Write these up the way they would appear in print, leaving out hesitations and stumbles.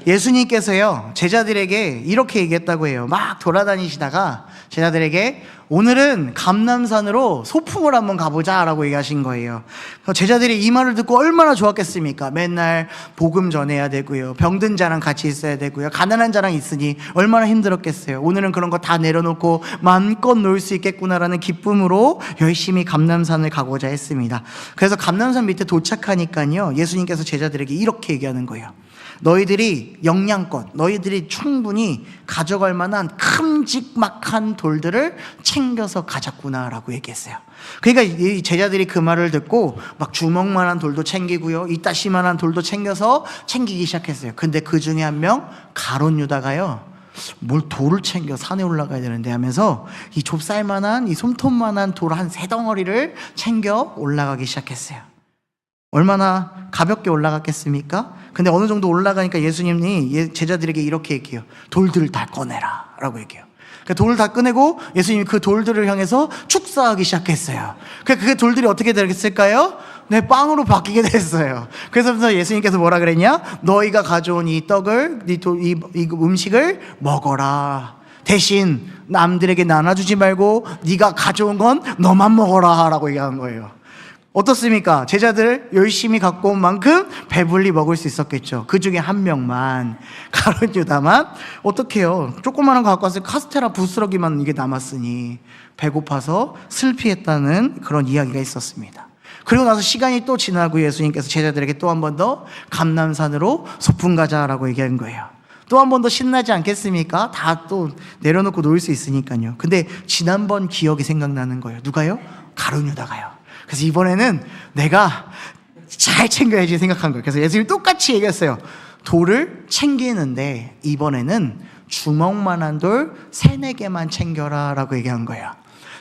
예수님께서요, 제자들에게 이렇게 얘기했다고 해요. 막 돌아다니시다가 제자들에게 오늘은 감람산으로 소풍을 한번 가보자 라고 얘기하신 거예요. 제자들이 이 말을 듣고 얼마나 좋았겠습니까? 맨날 복음 전해야 되고요, 병든 자랑 같이 있어야 되고요, 가난한 자랑 있으니 얼마나 힘들었겠어요. 오늘은 그런 거 다 내려놓고 마음껏 놀 수 있겠구나라는 기쁨으로 열심히 감람산을 가고자 했습니다. 그래서 감람산 밑에 도착하니까요, 예수님께서 제자들에게 이렇게 얘기하는 거예요. 너희들이 영양껏, 너희들이 충분히 가져갈 만한 큼직막한 돌들을 챙겨서 가졌구나 라고 얘기했어요. 그러니까 이 제자들이 그 말을 듣고 막 주먹만한 돌도 챙기고요, 이따시만한 돌도 챙기기 시작했어요. 근데 그 중에 한 명, 가룟 유다가요, 뭘 돌을 챙겨 산에 올라가야 되는데 하면서 이 좁쌀만한, 이 손톱만한 돌 한 3덩어리를 챙겨 올라가기 시작했어요. 얼마나 가볍게 올라갔겠습니까? 근데 어느 정도 올라가니까 예수님이 제자들에게 이렇게 얘기해요. 돌들을 다 꺼내라 라고 얘기해요. 돌을 다 꺼내고 예수님이 그 돌들을 향해서 축사하기 시작했어요. 그 돌들이 어떻게 되겠을까요? 네, 빵으로 바뀌게 됐어요. 그래서 예수님께서 뭐라 그랬냐? 너희가 가져온 이 떡을, 이 음식을 먹어라. 대신 남들에게 나눠주지 말고 네가 가져온 건 너만 먹어라 라고 얘기한 거예요. 어떻습니까? 제자들 열심히 갖고 온 만큼 배불리 먹을 수 있었겠죠. 그 중에 한 명만, 가룟 유다만 어떡해요? 조그마한 거 갖고 왔을 때 카스테라 부스러기만 이게 남았으니 배고파서 슬피했다는 그런 이야기가 있었습니다. 그리고 나서 시간이 또 지나고 예수님께서 제자들에게 또 한 번 더 감람산으로 소풍 가자라고 얘기한 거예요. 또 한 번 더 신나지 않겠습니까? 다 또 내려놓고 놀 수 있으니까요. 근데 지난번 기억이 생각나는 거예요. 누가요? 가룟 유다가요. 그래서 이번에는 내가 잘 챙겨야지 생각한 거예요. 그래서 예수님이 똑같이 얘기했어요. 돌을 챙기는데 이번에는 주먹만한 돌 3-4개만 챙겨라 라고 얘기한 거예요.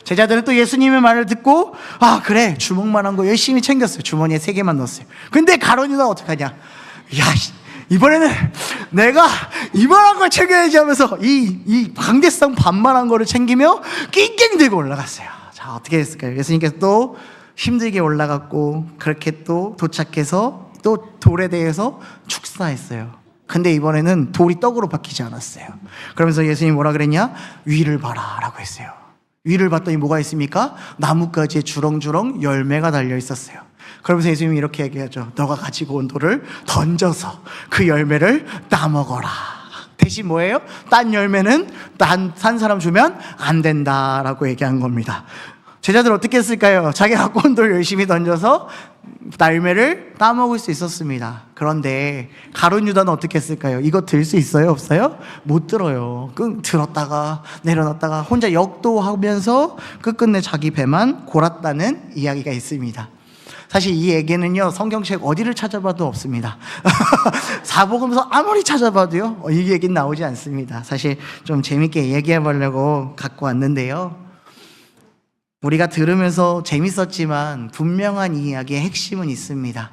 제자들은 또 예수님의 말을 듣고 아 그래, 주먹만한 거 열심히 챙겼어요. 주머니에 3개만 넣었어요. 근데 가룟 유다가 어떡하냐? 야, 이번에는 내가 이만한 걸 챙겨야지 하면서 이 방대성 반만한 거를 챙기며 낑낑 들고 올라갔어요. 자, 어떻게 했을까요? 예수님께서 또 힘들게 올라갔고 그렇게 또 도착해서 또 돌에 대해서 축사했어요. 근데 이번에는 돌이 떡으로 바뀌지 않았어요. 그러면서 예수님이 뭐라 그랬냐? 위를 봐라 라고 했어요. 위를 봤더니 뭐가 있습니까? 나뭇가지에 주렁주렁 열매가 달려 있었어요. 그러면서 예수님이 이렇게 얘기하죠. 너가 가지고 온 돌을 던져서 그 열매를 따먹어라. 대신 뭐예요? 딴 열매는 딴 사람 주면 안 된다라고 얘기한 겁니다. 제자들 어떻게 했을까요? 자기 갖고 온 돌 열심히 던져서 열매를 따먹을 수 있었습니다. 그런데 가룟 유다는 어떻게 했을까요? 이거 들 수 있어요? 없어요? 못 들어요. 들었다가 내려놨다가 혼자 역도하면서 끝끝내 자기 배만 골았다는 이야기가 있습니다. 사실 이 얘기는요, 성경책 어디를 찾아봐도 없습니다. 사복음서 아무리 찾아봐도요, 이 얘기는 나오지 않습니다. 사실 좀 재밌게 얘기해 보려고 갖고 왔는데요, 우리가 들으면서 재밌었지만 분명한 이야기의 핵심은 있습니다.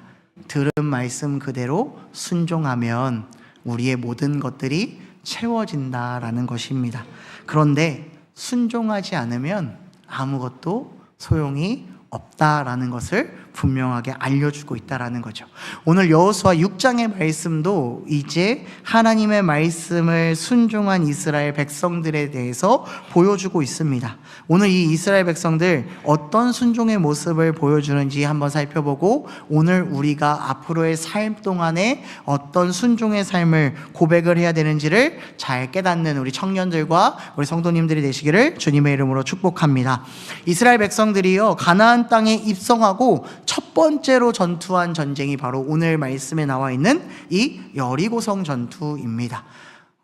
들은 말씀 그대로 순종하면 우리의 모든 것들이 채워진다라는 것입니다. 그런데 순종하지 않으면 아무것도 소용이 없다라는 것을 분명하게 알려주고 있다라는 거죠. 오늘 여호수아 6장의 말씀도 이제 하나님의 말씀을 순종한 이스라엘 백성들에 대해서 보여주고 있습니다. 오늘 이 이스라엘 백성들 어떤 순종의 모습을 보여주는지 한번 살펴보고 오늘 우리가 앞으로의 삶 동안에 어떤 순종의 삶을 고백을 해야 되는지를 잘 깨닫는 우리 청년들과 우리 성도님들이 되시기를 주님의 이름으로 축복합니다. 이스라엘 백성들이요, 가나안 땅에 입성하고 첫 번째로 전투한 전쟁이 바로 오늘 말씀에 나와 있는 이 여리고성 전투입니다.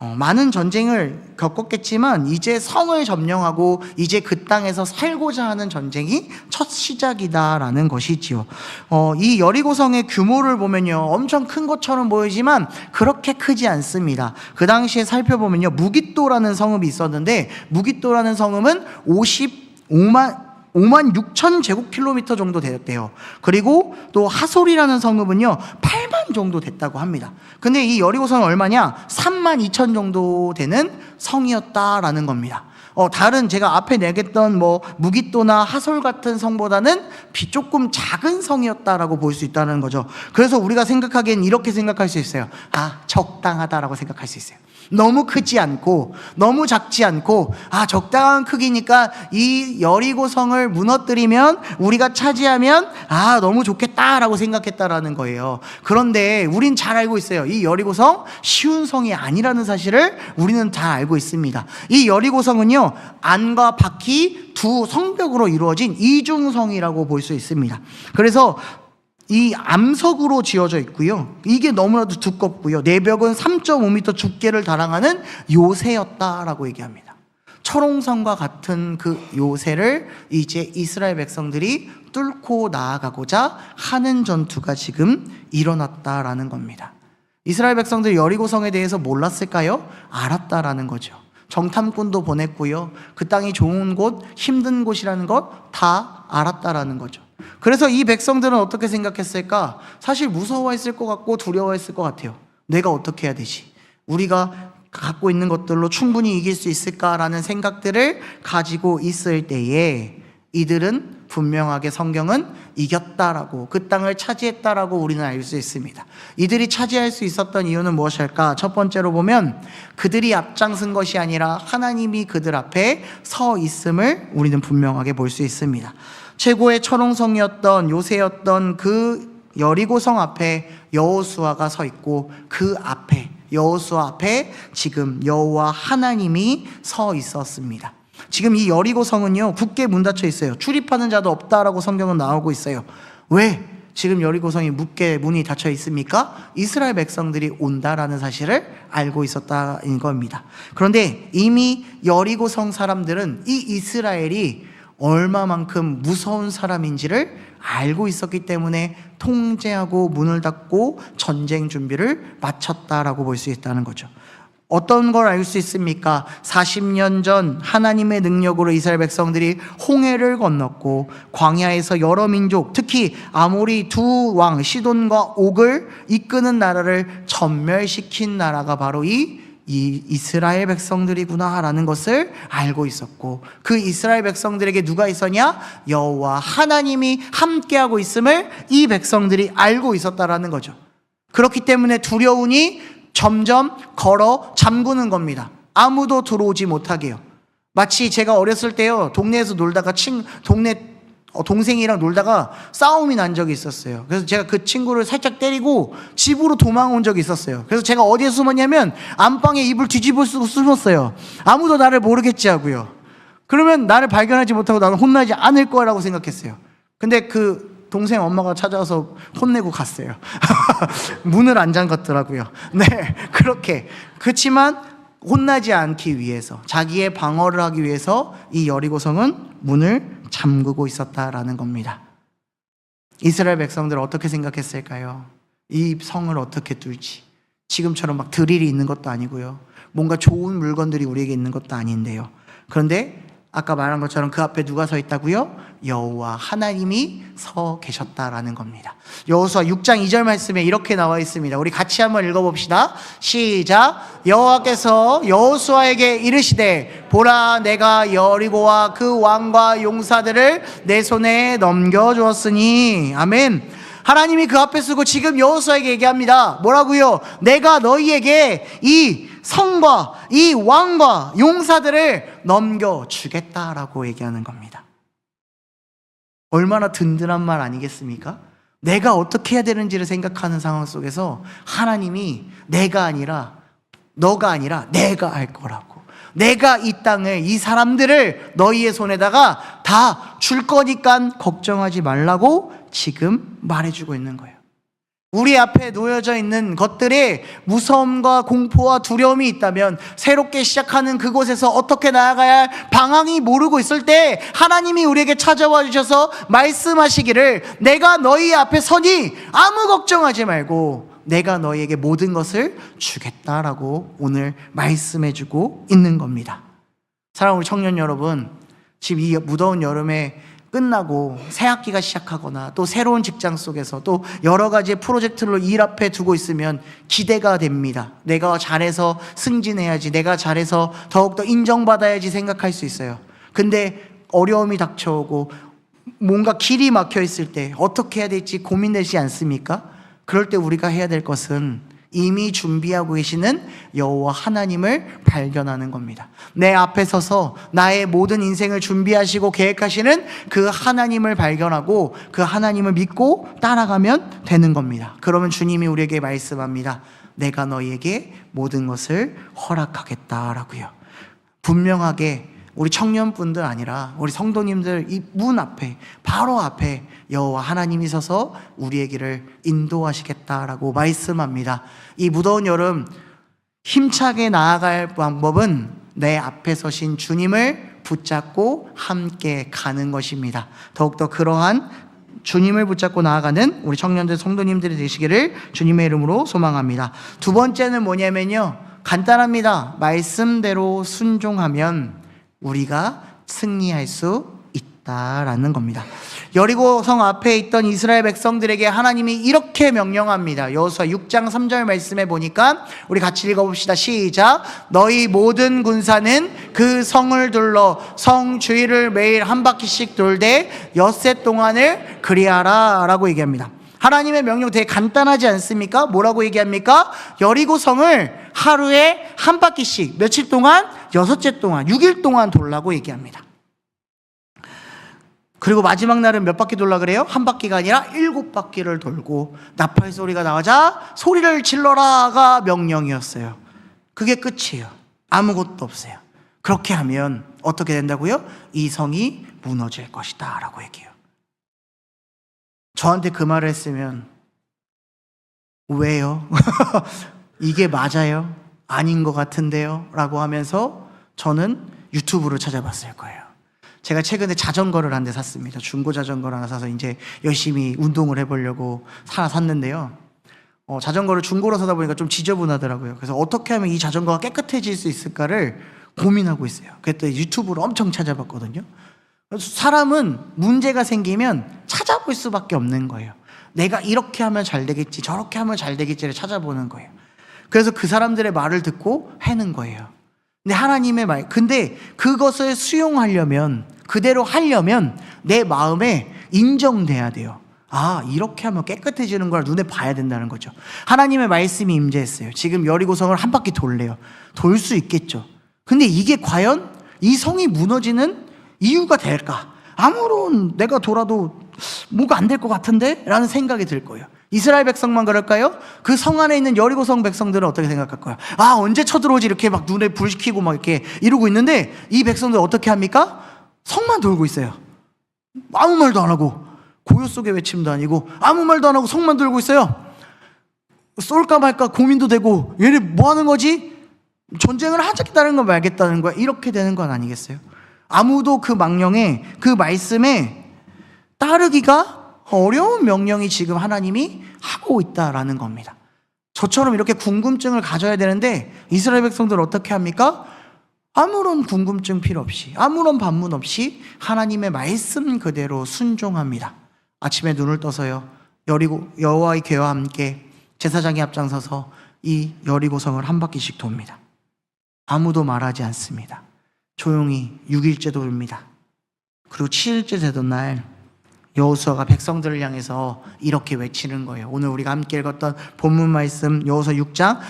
많은 전쟁을 겪었겠지만 이제 성을 점령하고 이제 그 땅에서 살고자 하는 전쟁이 첫 시작이다라는 것이지요. 이 여리고성의 규모를 보면요, 엄청 큰 것처럼 보이지만 그렇게 크지 않습니다. 그 당시에 살펴보면요, 무깃도라는 성읍이 있었는데 무깃도라는 성읍은 5만 6천 제곱킬로미터 정도 되었대요. 그리고 또 하솔이라는 성읍은요 8만 정도 됐다고 합니다. 근데 이 여리고성은 얼마냐? 3만 2천 정도 되는 성이었다라는 겁니다. 다른 제가 앞에 내겠던 뭐 무깃도나 하솔 같은 성보다는 조금 작은 성이었다라고 볼 수 있다는 거죠. 그래서 우리가 생각하기엔 이렇게 생각할 수 있어요. 적당하다라고 생각할 수 있어요. 너무 크지 않고 너무 작지 않고 적당한 크기니까 이 여리고성을 무너뜨리면 우리가 차지하면 너무 좋겠다라고 생각했다라는 거예요. 그런데 우린 잘 알고 있어요. 이 여리고성 쉬운 성이 아니라는 사실을 우리는 잘 알고 있습니다. 이 여리고성은요, 안과 밖이 두 성벽으로 이루어진 이중성이라고 볼 수 있습니다. 그래서 이 암석으로 지어져 있고요. 이게 너무나도 두껍고요. 내벽은 3.5m 두께를 자랑하는 요새였다라고 얘기합니다. 철옹성과 같은 그 요새를 이제 이스라엘 백성들이 뚫고 나아가고자 하는 전투가 지금 일어났다라는 겁니다. 이스라엘 백성들이 여리고성에 대해서 몰랐을까요? 알았다라는 거죠. 정탐꾼도 보냈고요. 그 땅이 좋은 곳, 힘든 곳이라는 것 다 알았다라는 거죠. 그래서 이 백성들은 어떻게 생각했을까? 사실 무서워했을 것 같고 두려워했을 것 같아요. 내가 어떻게 해야 되지? 우리가 갖고 있는 것들로 충분히 이길 수 있을까라는 생각들을 가지고 있을 때에 이들은 분명하게 성경은 이겼다라고, 그 땅을 차지했다라고 우리는 알 수 있습니다. 이들이 차지할 수 있었던 이유는 무엇일까? 첫 번째로 보면 그들이 앞장선 것이 아니라 하나님이 그들 앞에 서 있음을 우리는 분명하게 볼 수 있습니다. 최고의 철옹성이었던 요새였던 그 여리고성 앞에 여호수아가 서 있고, 그 앞에 여호수아 앞에 지금 여호와 하나님이 서 있었습니다. 지금 이 여리고성은요, 굳게 문 닫혀 있어요. 출입하는 자도 없다라고 성경은 나오고 있어요. 왜 지금 여리고성이 굳게 문이 닫혀 있습니까? 이스라엘 백성들이 온다라는 사실을 알고 있었다는 겁니다. 그런데 이미 여리고성 사람들은 이 이스라엘이 얼마만큼 무서운 사람인지를 알고 있었기 때문에 통제하고 문을 닫고 전쟁 준비를 마쳤다라고 볼 수 있다는 거죠. 어떤 걸 알 수 있습니까? 40년 전 하나님의 능력으로 이스라엘 백성들이 홍해를 건넜고, 광야에서 여러 민족, 특히 아모리 두 왕 시돈과 옥을 이끄는 나라를 전멸시킨 나라가 바로 이 이스라엘 백성들이구나라는 것을 알고 있었고, 그 이스라엘 백성들에게 누가 있었냐? 여호와 하나님이 함께하고 있음을 이 백성들이 알고 있었다라는 거죠. 그렇기 때문에 두려우니 점점 걸어 잠그는 겁니다. 아무도 들어오지 못하게요. 마치 제가 어렸을 때요, 동네에서 놀다가 동생이랑 놀다가 싸움이 난 적이 있었어요. 그래서 제가 그 친구를 살짝 때리고 집으로 도망온 적이 있었어요. 그래서 제가 어디에 숨었냐면 안방에 이불 뒤집어 쓰고 숨었어요. 아무도 나를 모르겠지 하고요. 그러면 나를 발견하지 못하고 나는 혼나지 않을 거라고 생각했어요. 근데 그 동생 엄마가 찾아와서 혼내고 갔어요. 문을 안 잠갔더라고요. 네, 그렇게. 그렇지만 혼나지 않기 위해서, 자기의 방어를 하기 위해서 이 여리고성은 문을 잠그고 있었다라는 겁니다. 이스라엘 백성들은 어떻게 생각했을까요? 이 성을 어떻게 뚫지? 지금처럼 막 드릴이 있는 것도 아니고요. 뭔가 좋은 물건들이 우리에게 있는 것도 아닌데요. 그런데 아까 말한 것처럼 그 앞에 누가 서 있다고요? 여호와 하나님이 서 계셨다라는 겁니다. 여호수아 6장 2절 말씀에 이렇게 나와 있습니다. 우리 같이 한번 읽어봅시다. 시작. 여호와께서 여호수아에게 이르시되, 보라, 내가 여리고와 그 왕과 용사들을 내 손에 넘겨주었으니. 아멘. 하나님이 그 앞에 서고 지금 여호수아에게 얘기합니다. 뭐라고요? 내가 너희에게 이 성과 이 왕과 용사들을 넘겨주겠다라고 얘기하는 겁니다. 얼마나 든든한 말 아니겠습니까? 내가 어떻게 해야 되는지를 생각하는 상황 속에서 하나님이 내가 아니라 너가 아니라 내가 할 거라고, 내가 이 땅을, 이 사람들을 너희의 손에다가 다 줄 거니까 걱정하지 말라고 지금 말해주고 있는 거예요. 우리 앞에 놓여져 있는 것들에 무서움과 공포와 두려움이 있다면, 새롭게 시작하는 그곳에서 어떻게 나아가야 할 방향이 모르고 있을 때 하나님이 우리에게 찾아와 주셔서 말씀하시기를, 내가 너희 앞에 서니 아무 걱정하지 말고 내가 너희에게 모든 것을 주겠다라고 오늘 말씀해 주고 있는 겁니다. 사랑하는 우리 청년 여러분, 지금 이 무더운 여름에 끝나고 새 학기가 시작하거나 또 새로운 직장 속에서 또 여러 가지의 프로젝트를 일 앞에 두고 있으면 기대가 됩니다. 내가 잘해서 승진해야지, 내가 잘해서 더욱더 인정받아야지 생각할 수 있어요. 근데 어려움이 닥쳐오고 뭔가 길이 막혀 있을 때 어떻게 해야 될지 고민되지 않습니까? 그럴 때 우리가 해야 될 것은 이미 준비하고 계시는 여호와 하나님을 발견하는 겁니다. 내 앞에 서서 나의 모든 인생을 준비하시고 계획하시는 그 하나님을 발견하고 그 하나님을 믿고 따라가면 되는 겁니다. 그러면 주님이 우리에게 말씀합니다. 내가 너희에게 모든 것을 허락하겠다라고요. 분명하게 우리 청년분들 아니라 우리 성도님들 이 문 앞에, 바로 앞에 여호와 하나님이 서서 우리의 길을 인도하시겠다라고 말씀합니다. 이 무더운 여름 힘차게 나아갈 방법은 내 앞에 서신 주님을 붙잡고 함께 가는 것입니다. 더욱더 그러한 주님을 붙잡고 나아가는 우리 청년들 성도님들이 되시기를 주님의 이름으로 소망합니다. 두 번째는 뭐냐면요, 간단합니다. 말씀대로 순종하면 우리가 승리할 수 있다라는 겁니다. 여리고성 앞에 있던 이스라엘 백성들에게 하나님이 이렇게 명령합니다. 여호수아 6장 3절 말씀에 보니까 우리 같이 읽어봅시다. 시작. 너희 모든 군사는 그 성을 둘러 성 주위를 매일 한 바퀴씩 돌되 엿새 동안을 그리하라 라고 얘기합니다. 하나님의 명령 되게 간단하지 않습니까? 뭐라고 얘기합니까? 여리고성을 하루에 한 바퀴씩 며칠 동안? 6째 동안, 6일 동안 돌라고 얘기합니다. 그리고 마지막 날은 몇 바퀴 돌라 그래요? 한 바퀴가 아니라 7바퀴를 돌고 나팔 소리가 나자 소리를 질러라가 명령이었어요. 그게 끝이에요. 아무것도 없어요. 그렇게 하면 어떻게 된다고요? 이 성이 무너질 것이다 라고 얘기해요. 저한테 그 말을 했으면 왜요? 이게 맞아요? 아닌 것 같은데요? 라고 하면서 저는 유튜브를 찾아봤을 거예요. 제가 최근에 자전거를 한 대 샀습니다. 중고 자전거를 하나 사서 이제 열심히 운동을 해보려고 하나 샀는데요. 자전거를 중고로 사다 보니까 좀 지저분하더라고요. 그래서 어떻게 하면 이 자전거가 깨끗해질 수 있을까를 고민하고 있어요. 그랬더니 유튜브를 엄청 찾아봤거든요. 사람은 문제가 생기면 찾아볼 수밖에 없는 거예요. 내가 이렇게 하면 잘 되겠지, 저렇게 하면 잘 되겠지를 찾아보는 거예요. 그래서 그 사람들의 말을 듣고 하는 거예요. 근데 하나님의 말, 근데 그것을 수용하려면, 그대로 하려면 내 마음에 인정돼야 돼요. 아, 이렇게 하면 깨끗해지는 걸 눈에 봐야 된다는 거죠. 하나님의 말씀이 임재했어요. 지금 여리고성을 한 바퀴 돌래요. 돌 수 있겠죠. 근데 이게 과연 이 성이 무너지는 이유가 될까? 아무런 내가 돌아도 뭐가 안 될 것 같은데? 라는 생각이 들 거예요. 이스라엘 백성만 그럴까요? 그 성 안에 있는 여리고성 백성들은 어떻게 생각할 거예요? 아, 언제 쳐들어오지? 이렇게 막 눈에 불 켜고 막 이렇게 이러고 있는데 이 백성들 어떻게 합니까? 성만 돌고 있어요. 아무 말도 안 하고, 고요 속의 외침도 아니고 아무 말도 안 하고 성만 돌고 있어요. 쏠까 말까 고민도 되고, 얘네 뭐 하는 거지? 전쟁을 하겠다는 거 말겠다는 거야. 이렇게 되는 건 아니겠어요? 아무도 그 망령에, 그 말씀에 따르기가 어려운 명령이 지금 하나님이 하고 있다라는 겁니다. 저처럼 이렇게 궁금증을 가져야 되는데 이스라엘 백성들 어떻게 합니까? 아무런 궁금증 필요 없이, 아무런 반문 없이 하나님의 말씀 그대로 순종합니다. 아침에 눈을 떠서요, 여호와의궤와 함께 제사장이 앞장서서 이 여리고성을 한 바퀴씩 돕니다. 아무도 말하지 않습니다. 조용히 6일째 돌립니다. 그리고 7일째 되던 날 여호수아가 백성들을 향해서 이렇게 외치는 거예요. 오늘 우리가 함께 읽었던 본문 말씀 여호수아 6장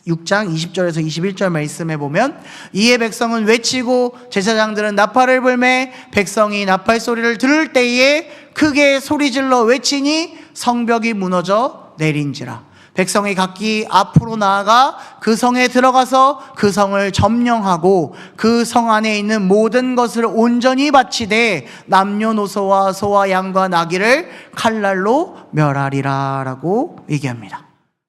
20절에서 21절 말씀에 보면, 이에 백성은 외치고 제사장들은 나팔을 불매 백성이 나팔 소리를 들을 때에 크게 소리질러 외치니 성벽이 무너져 내린지라. 백성이 각기 앞으로 나아가 그 성에 들어가서 그 성을 점령하고 그 성 안에 있는 모든 것을 온전히 바치되 남녀노소와 소와 양과 나귀를 칼날로 멸하리라 라고 얘기합니다.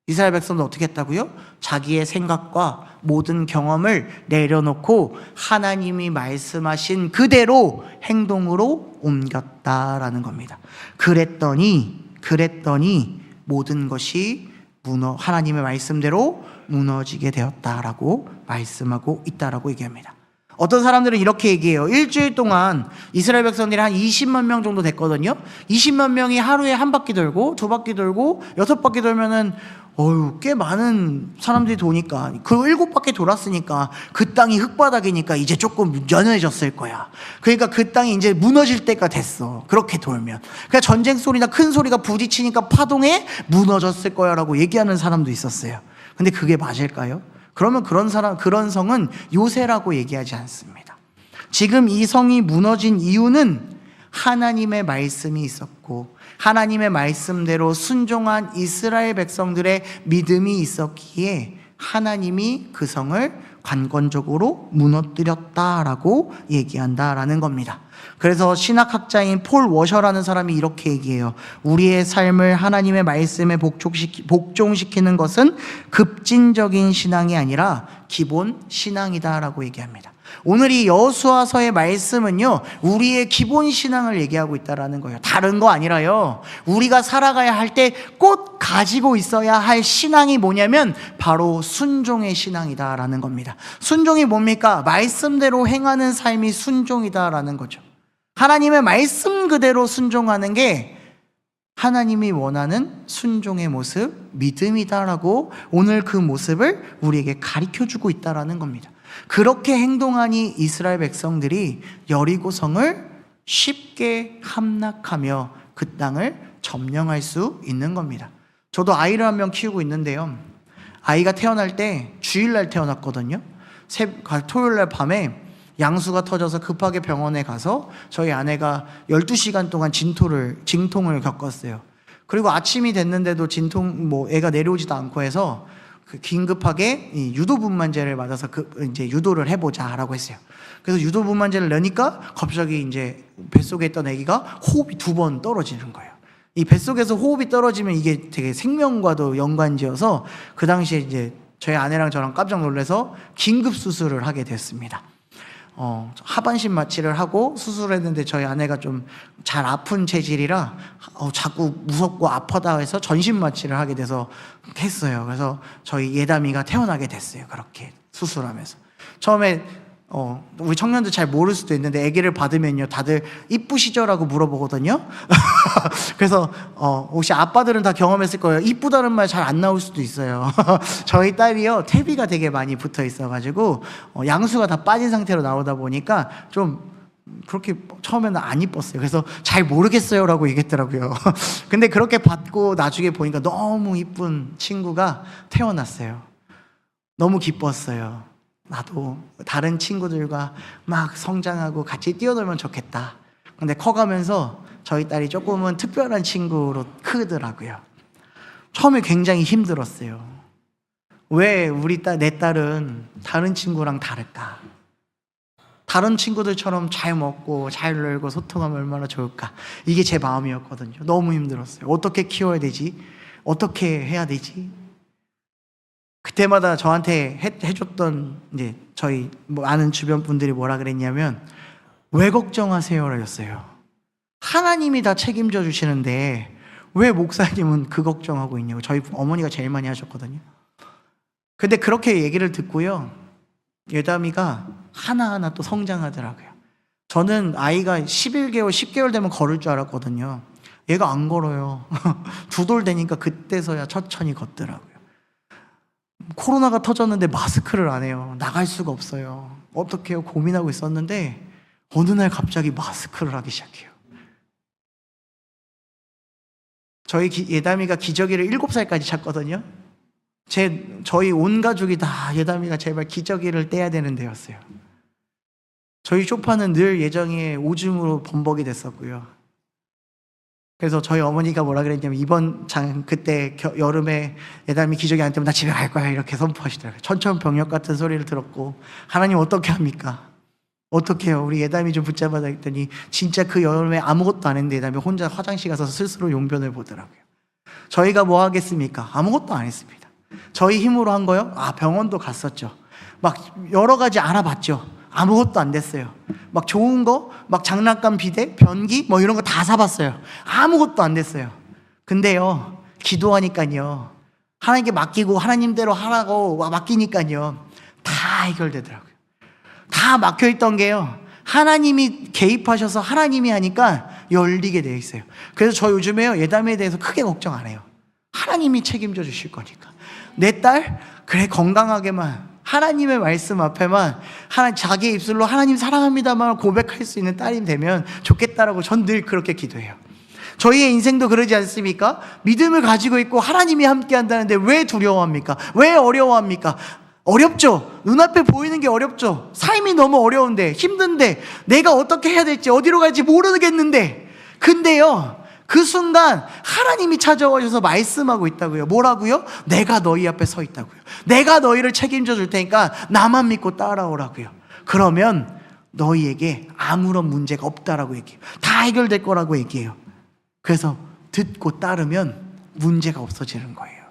이스라엘 백성도 어떻게 했다고요? 자기의 생각과 모든 경험을 내려놓고 하나님이 말씀하신 그대로 행동으로 옮겼다라는 겁니다. 그랬더니 모든 것이 하나님의 말씀대로 무너지게 되었다라고 말씀하고 있다라고 얘기합니다. 어떤 사람들은 이렇게 얘기해요. 일주일 동안 이스라엘 백성들이 한 20만 명 정도 됐거든요. 20만 명이 하루에 한 바퀴 돌고 두 바퀴 돌고 여섯 바퀴 돌면은 꽤 많은 사람들이 도니까 그 일곱 바퀴 돌았으니까 그 땅이 흙바닥이니까 이제 조금 연해졌을 거야. 그러니까 그 땅이 이제 무너질 때가 됐어. 그렇게 돌면. 그러니까 전쟁 소리나 큰 소리가 부딪히니까 파동에 무너졌을 거야라고 얘기하는 사람도 있었어요. 근데 그게 맞을까요? 그러면 그런 성은 요새라고 얘기하지 않습니다. 지금 이 성이 무너진 이유는 하나님의 말씀이 있었고 하나님의 말씀대로 순종한 이스라엘 백성들의 믿음이 있었기에 하나님이 그 성을 관건적으로 무너뜨렸다라고 얘기한다라는 겁니다. 그래서 신학학자인 폴 워셔라는 사람이 이렇게 얘기해요. 우리의 삶을 하나님의 말씀에 복종시키는 것은 급진적인 신앙이 아니라 기본 신앙이다라고 얘기합니다. 오늘 이 여호수아서의 말씀은요, 우리의 기본 신앙을 얘기하고 있다라는 거예요. 다른 거 아니라요. 우리가 살아가야 할 때 꼭 가지고 있어야 할 신앙이 뭐냐면 바로 순종의 신앙이다라는 겁니다. 순종이 뭡니까? 말씀대로 행하는 삶이 순종이다라는 거죠. 하나님의 말씀 그대로 순종하는 게 하나님이 원하는 순종의 모습, 믿음이다라고 오늘 그 모습을 우리에게 가르쳐주고 있다라는 겁니다. 그렇게 행동하니 이스라엘 백성들이 여리고성을 쉽게 함락하며 그 땅을 점령할 수 있는 겁니다. 저도 아이를 한 명 키우고 있는데요. 아이가 태어날 때 주일날 태어났거든요. 토요일날 밤에 양수가 터져서 급하게 병원에 가서 저희 아내가 12시간 동안 진통을 겪었어요. 그리고 아침이 됐는데도 애가 내려오지도 않고 해서 긴급하게 유도분만제를 맞아서 이제 유도를 해보자라고 했어요. 그래서 유도분만제를 넣으니까 갑자기 이제 뱃속에 있던 아기가 호흡이 2번 떨어지는 거예요. 이 뱃속에서 호흡이 떨어지면 이게 되게 생명과도 연관지어서 그 당시에 이제 저희 아내랑 저랑 깜짝 놀라서 긴급 수술을 하게 됐습니다. 하반신 마취를 하고 수술했는데 저희 아내가 좀 잘 아픈 체질이라 자꾸 무섭고 아프다 해서 전신 마취를 하게 돼서 했어요. 그래서 저희 예담이가 태어나게 됐어요. 그렇게 수술하면서. 처음에 우리 청년들 잘 모를 수도 있는데 아기를 받으면요 다들 이쁘시죠라고 물어보거든요. 그래서 혹시 아빠들은 다 경험했을 거예요. 이쁘다는 말 잘 안 나올 수도 있어요. 저희 딸이요 태비가 되게 많이 붙어 있어가지고 양수가 다 빠진 상태로 나오다 보니까 좀 그렇게 처음에는 안 이뻤어요. 그래서 잘 모르겠어요라고 얘기했더라고요. 근데 그렇게 받고 나중에 보니까 너무 이쁜 친구가 태어났어요. 너무 기뻤어요. 나도 다른 친구들과 막 성장하고 같이 뛰어놀면 좋겠다. 근데 커가면서 저희 딸이 조금은 특별한 친구로 크더라고요. 처음에 굉장히 힘들었어요. 왜 내 딸은 다른 친구랑 다를까? 다른 친구들처럼 잘 먹고 잘 놀고 소통하면 얼마나 좋을까? 이게 제 마음이었거든요. 너무 힘들었어요. 어떻게 키워야 되지? 어떻게 해야 되지? 그때마다 저한테 해줬던 이제 저희 아는 주변 분들이 뭐라 그랬냐면 왜 걱정하세요라였어요. 하나님이 다 책임져 주시는데 왜 목사님은 그 걱정하고 있냐고. 저희 어머니가 제일 많이 하셨거든요. 근데 그렇게 얘기를 듣고요, 예담이가 하나하나 또 성장하더라고요. 저는 아이가 11개월, 10개월 되면 걸을 줄 알았거든요. 얘가 안 걸어요. 2돌 되니까 그때서야 천천히 걷더라고요. 코로나가 터졌는데 마스크를 안 해요. 나갈 수가 없어요. 어떻게 해요? 고민하고 있었는데 어느 날 갑자기 마스크를 하기 시작해요. 저희 예담이가 기저귀를 7살까지 찼거든요. 저희 온 가족이 다 예담이가 제발 기저귀를 떼야 되는 데였어요. 저희 쇼파는 늘 예정에 오줌으로 범벅이 됐었고요. 그래서 저희 어머니가 뭐라 그랬냐면 그때 여름에 예담이 기저귀 안 떼면 나 집에 갈 거야 이렇게 선포하시더라고요. 천천병력 같은 소리를 들었고 하나님 어떻게 합니까? 어떻게 해요? 우리 예담이 좀 붙잡아야 했더니 진짜 그 여름에 아무것도 안 했는데 예담이 혼자 화장실 가서 스스로 용변을 보더라고요. 저희가 뭐 하겠습니까? 아무것도 안 했습니다. 저희 힘으로 한 거요? 병원도 갔었죠. 막 여러 가지 알아봤죠. 아무것도 안 됐어요. 막 좋은 거, 막 장난감 비대, 변기, 뭐 이런 거 다 사봤어요. 아무것도 안 됐어요. 근데요, 기도하니까요, 하나님께 맡기고 하나님대로 하라고 맡기니까요, 다 해결되더라고요. 다 막혀있던 게요, 하나님이 개입하셔서 하나님이 하니까 열리게 되어 있어요. 그래서 저 요즘에요, 예담에 대해서 크게 걱정 안 해요. 하나님이 책임져 주실 거니까. 내 딸 그래 건강하게만 하나님의 말씀 앞에만 자기 입술로 하나님 사랑합니다만 고백할 수 있는 딸이 되면 좋겠다라고 전 늘 그렇게 기도해요. 저희의 인생도 그러지 않습니까? 믿음을 가지고 있고 하나님이 함께 한다는데 왜 두려워합니까? 왜 어려워합니까? 어렵죠. 눈앞에 보이는 게 어렵죠. 삶이 너무 어려운데, 힘든데, 내가 어떻게 해야 될지, 어디로 갈지 모르겠는데, 근데요, 그 순간 하나님이 찾아오셔서 말씀하고 있다고요. 뭐라고요? 내가 너희 앞에 서 있다고요. 내가 너희를 책임져 줄 테니까 나만 믿고 따라오라고요. 그러면 너희에게 아무런 문제가 없다라고 얘기해요. 다 해결될 거라고 얘기해요. 그래서 듣고 따르면 문제가 없어지는 거예요.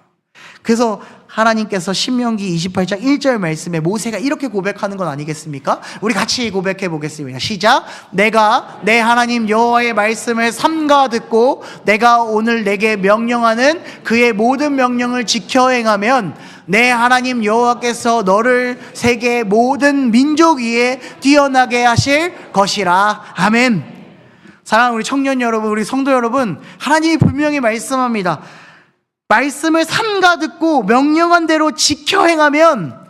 그래서 하나님께서 신명기 28장 1절 말씀에 모세가 이렇게 고백하는 건 아니겠습니까? 우리 같이 고백해 보겠습니다. 시작. 내가 내 하나님 여호와의 말씀을 삼가 듣고 내가 오늘 내게 명령하는 그의 모든 명령을 지켜 행하면 내 하나님 여호와께서 너를 세계 모든 민족 위에 뛰어나게 하실 것이라. 아멘. 사랑하는 우리 청년 여러분, 우리 성도 여러분, 하나님이 분명히 말씀합니다. 말씀을 삼가 듣고 명령한 대로 지켜 행하면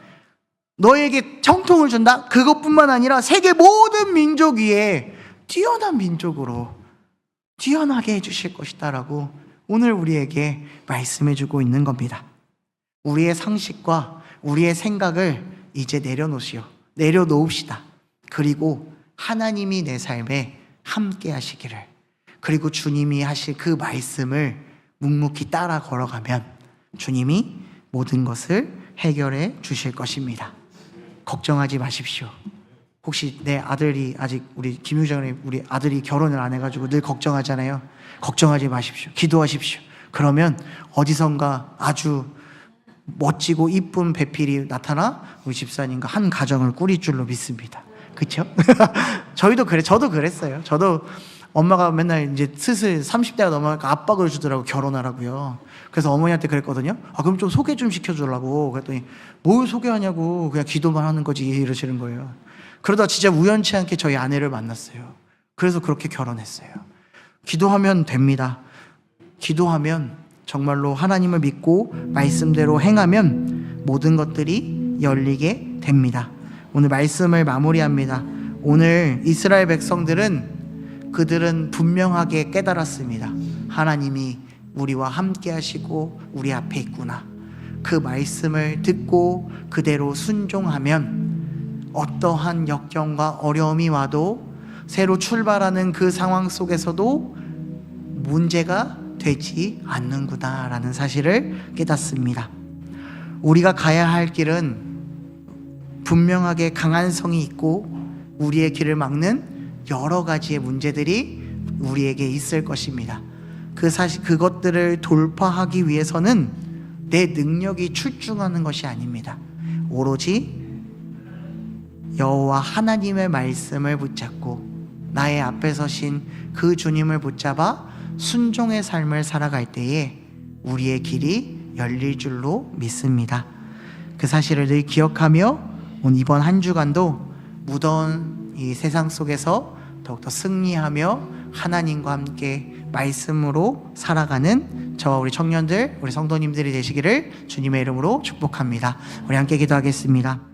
너에게 형통을 준다. 그것뿐만 아니라 세계 모든 민족 위에 뛰어난 민족으로 뛰어나게 해주실 것이다 라고 오늘 우리에게 말씀해 주고 있는 겁니다. 우리의 상식과 우리의 생각을 이제 내려놓읍시다. 그리고 하나님이 내 삶에 함께 하시기를, 그리고 주님이 하실 그 말씀을 묵묵히 따라 걸어가면 주님이 모든 것을 해결해 주실 것입니다. 걱정하지 마십시오. 혹시 내 아들이 아직, 우리 김유정이 우리 아들이 결혼을 안 해가지고 늘 걱정하잖아요. 걱정하지 마십시오. 기도하십시오. 그러면 어디선가 아주 멋지고 이쁜 배필이 나타나 우리 집사님과 한 가정을 꾸릴 줄로 믿습니다. 그렇죠? 저도 그랬어요. 저도 엄마가 맨날 이제 슬슬 30대가 넘어가니까 압박을 주더라고, 결혼하라고요. 그래서 어머니한테 그랬거든요. 그럼 좀 소개 좀 시켜주려고. 그랬더니 뭘 소개하냐고, 그냥 기도만 하는 거지 이러시는 거예요. 그러다 진짜 우연치 않게 저희 아내를 만났어요. 그래서 그렇게 결혼했어요. 기도하면 됩니다. 기도하면 정말로 하나님을 믿고 말씀대로 행하면 모든 것들이 열리게 됩니다. 오늘 말씀을 마무리합니다. 오늘 이스라엘 백성들은 그들은 분명하게 깨달았습니다. 하나님이 우리와 함께 하시고 우리 앞에 있구나. 그 말씀을 듣고 그대로 순종하면 어떠한 역경과 어려움이 와도 새로 출발하는 그 상황 속에서도 문제가 되지 않는구나 라는 사실을 깨닫습니다. 우리가 가야 할 길은 분명하게 강한 성이 있고 우리의 길을 막는 여러 가지의 문제들이 우리에게 있을 것입니다. 그것들을 돌파하기 위해서는 내 능력이 출중하는 것이 아닙니다. 오로지 여호와 하나님의 말씀을 붙잡고 나의 앞에 서신 그 주님을 붙잡아 순종의 삶을 살아갈 때에 우리의 길이 열릴 줄로 믿습니다. 그 사실을 늘 기억하며 오늘 이번 한 주간도 무더운 이 세상 속에서 더욱더 승리하며 하나님과 함께 말씀으로 살아가는 저와 우리 청년들, 우리 성도님들이 되시기를 주님의 이름으로 축복합니다. 우리 함께 기도하겠습니다.